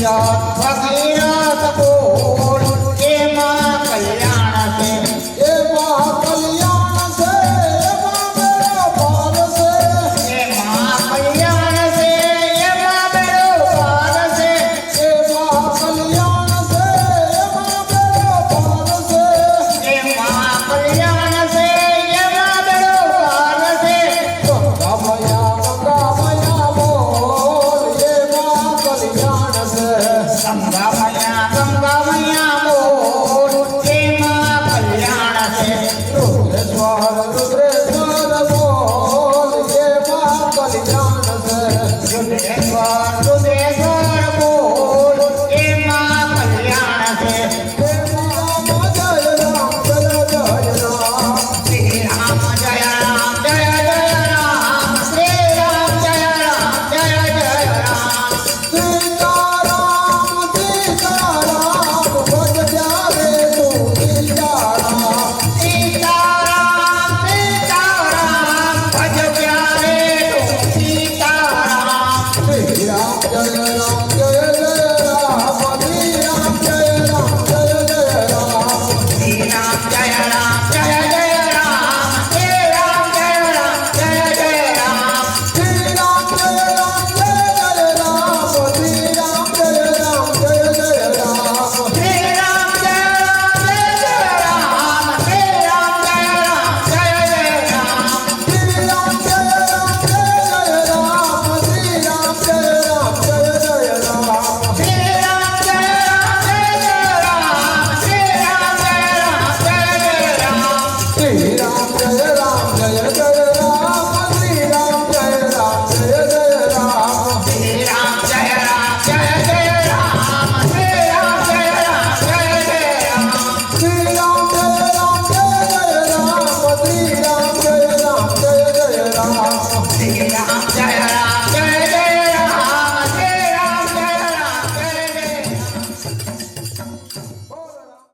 ભગીરથ બોલ એમાં કલ્યાણ છે એમાં કલ્યાણ છે એમાં બેડો પાર છે એમાં કલ્યાણ છે એમાં બેડો પાર છે એમાં કલ્યાણ છે એમાં બેડો પાર છે એમાં કલ્યાણ છે એમાં બેડો પાર છે ગંગામયા બોલ એમાં કલ્યાણ છે ગંગામયા બોલ એમાં કલ્યાણ છે રુદ્રેશ્વર રુદ્રેશ્વર બોલ એમાં કલ્યાણ છે રુદ્રેશ્વર રુદ્રેશ્વર બોલ એમાં કલ્યાણ છે રામ જય રામ જય જય રામ શ્રી રામ જય રામ જય જય રામ શ્રી રામ જય રામ જય જય રામ સીતારામ સીતારામ ભજ પ્યારે તું સીતારામ સીતારામ સીતારામ ભજ પ્યારે તું સીતારામ શ્રી રામ જય રામ જય જય રામ શ્રી રામ જય રામ જય જય રામ શ્રી રામ જય રામ જય જય રામ શ્રી રામ જય રામ જય જય રામ શ્રી રામ જય રામ જય જય રામ શ્રી રામ જય રામ જય જય રામ શ્રી રામ જય રામ જય જય રામ શ્રી રામ જય રામ જય જય રામ શ્રી રામ જય રામ જય જય રામ શ્રી રામ જય રામ જય જય રામ શ્રી રામ જય રામ જય જય રામ શ્રી રામ જય રામ જય જય રામ શ્રી રામ જય રામ જય જય